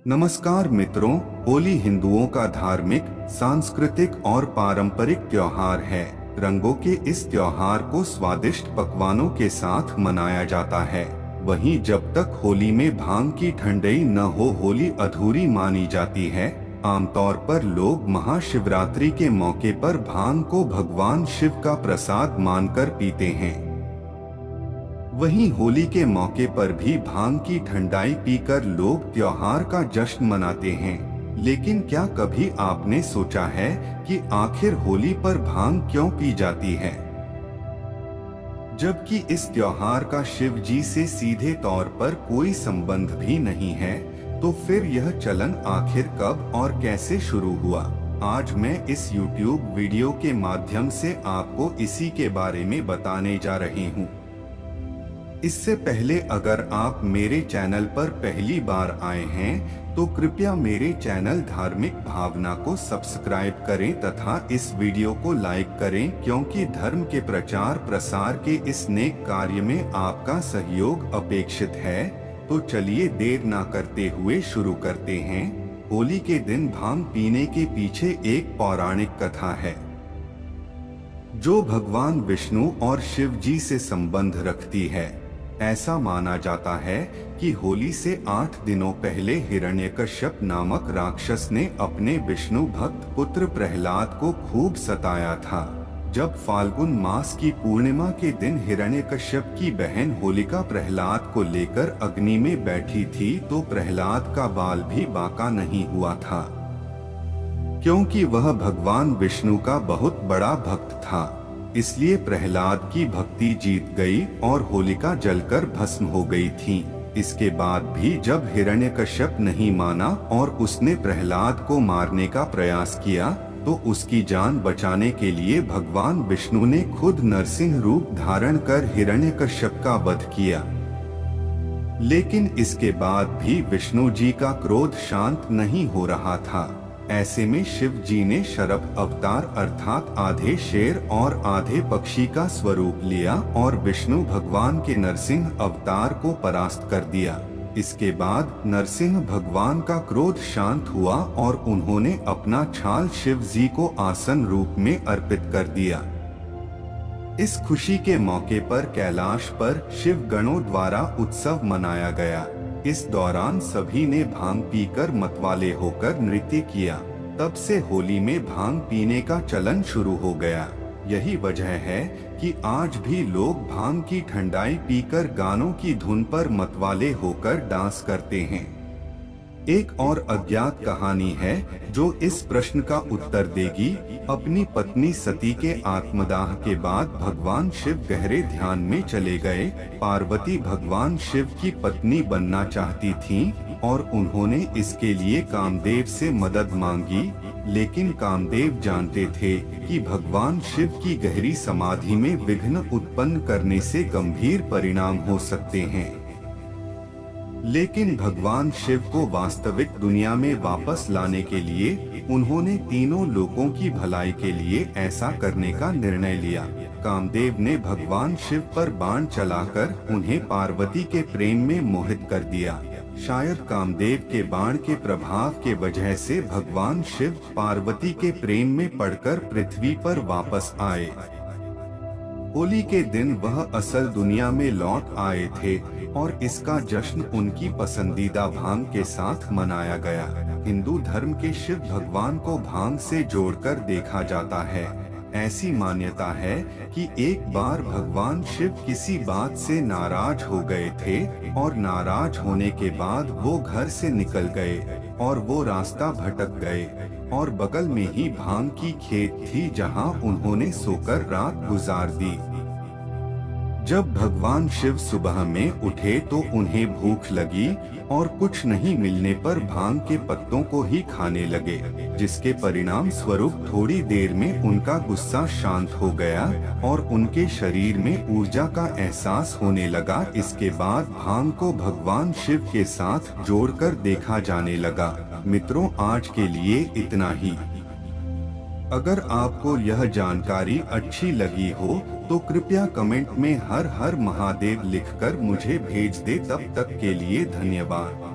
नमस्कार मित्रों, होली हिंदुओं का धार्मिक, सांस्कृतिक और पारंपरिक त्योहार है। रंगों के इस त्योहार को स्वादिष्ट पकवानों के साथ मनाया जाता है। वहीं जब तक होली में भांग की ठंडई न हो, होली अधूरी मानी जाती है। आमतौर पर लोग महाशिवरात्रि के मौके पर भांग को भगवान शिव का प्रसाद मानकर पीते हैं। वहीं होली के मौके पर भी भांग की ठंडाई पीकर लोग त्योहार का जश्न मनाते हैं। लेकिन क्या कभी आपने सोचा है कि आखिर होली पर भांग क्यों पी जाती है, जबकि इस त्योहार का शिव जी से सीधे तौर पर कोई संबंध भी नहीं है? तो फिर यह चलन आखिर कब और कैसे शुरू हुआ? आज मैं इस YouTube वीडियो के माध्यम से आपको इसी के बारे में बताने जा रही हूँ। इससे पहले अगर आप मेरे चैनल पर पहली बार आए हैं तो कृपया मेरे चैनल धार्मिक भावना को सब्सक्राइब करें तथा इस वीडियो को लाइक करें, क्योंकि धर्म के प्रचार प्रसार के इस नेक कार्य में आपका सहयोग अपेक्षित है। तो चलिए देर ना करते हुए शुरू करते हैं। होली के दिन भांग पीने के पीछे एक पौराणिक कथा है जो भगवान विष्णु और शिव जी से संबंध रखती है। ऐसा माना जाता है कि होली से 8 दिनों पहले हिरण्यकश्यप नामक राक्षस ने अपने विष्णु भक्त पुत्र प्रहलाद को खूब सताया था। जब फाल्गुन मास की पूर्णिमा के दिन हिरण्यकश्यप की बहन होलिका प्रहलाद को लेकर अग्नि में बैठी थी तो प्रहलाद का बाल भी बांका नहीं हुआ था, क्योंकि वह भगवान विष्णु का बहुत बड़ा भक्त था। इसलिए प्रहलाद की भक्ति जीत गई और होलिका जलकर भस्म हो गई थी। इसके बाद भी जब हिरण्यकश्यप नहीं माना और उसने प्रहलाद को मारने का प्रयास किया तो उसकी जान बचाने के लिए भगवान विष्णु ने खुद नरसिंह रूप धारण कर हिरण्यकश्यप का वध किया। लेकिन इसके बाद भी विष्णु जी का क्रोध शांत नहीं हो रहा था। ऐसे में शिव जी ने शरभ अवतार अर्थात आधे शेर और आधे पक्षी का स्वरूप लिया और विष्णु भगवान के नरसिंह अवतार को परास्त कर दिया। इसके बाद नरसिंह भगवान का क्रोध शांत हुआ और उन्होंने अपना छाल शिव जी को आसन रूप में अर्पित कर दिया। इस खुशी के मौके पर कैलाश पर शिव गणों द्वारा उत्सव मनाया गया। इस दौरान सभी ने भांग पीकर मतवाले होकर नृत्य किया। तब से होली में भांग पीने का चलन शुरू हो गया। यही वजह है कि आज भी लोग भांग की ठंडाई पीकर गानों की धुन पर मतवाले होकर डांस करते हैं। एक और अज्ञात कहानी है जो इस प्रश्न का उत्तर देगी। अपनी पत्नी सती के आत्मदाह के बाद भगवान शिव गहरे ध्यान में चले गए। पार्वती भगवान शिव की पत्नी बनना चाहती थीं और उन्होंने इसके लिए कामदेव से मदद मांगी। लेकिन कामदेव जानते थे कि भगवान शिव की गहरी समाधि में विघ्न उत्पन्न करने से गंभीर परिणाम हो सकते हैं। लेकिन भगवान शिव को वास्तविक दुनिया में वापस लाने के लिए उन्होंने तीनों लोकों की भलाई के लिए ऐसा करने का निर्णय लिया। कामदेव ने भगवान शिव पर बाण चलाकर उन्हें पार्वती के प्रेम में मोहित कर दिया। शायद कामदेव के बाण के प्रभाव के वजह से भगवान शिव पार्वती के प्रेम में पड़कर पृथ्वी पर वापस आए। होली के दिन वह असल दुनिया में लौट आए थे और इसका जश्न उनकी पसंदीदा भांग के साथ मनाया गया। हिंदू धर्म के शिव भगवान को भांग से जोड़कर देखा जाता है। ऐसी मान्यता है कि एक बार भगवान शिव किसी बात से नाराज हो गए थे और नाराज होने के बाद वो घर से निकल गए और वो रास्ता भटक गए और बगल में ही भांग की खेत थी जहां उन्होंने सोकर रात गुजार दी। जब भगवान शिव सुबह में उठे तो उन्हें भूख लगी और कुछ नहीं मिलने पर भांग के पत्तों को ही खाने लगे, जिसके परिणाम स्वरूप थोड़ी देर में उनका गुस्सा शांत हो गया और उनके शरीर में ऊर्जा का एहसास होने लगा। इसके बाद भांग को भगवान शिव के साथ जोड़कर देखा जाने लगा। मित्रों, आज के लिए इतना ही। अगर आपको यह जानकारी अच्छी लगी हो तो कृपया कमेंट में हर हर महादेव लिखकर मुझे भेज दे। तब तक के लिए धन्यवाद।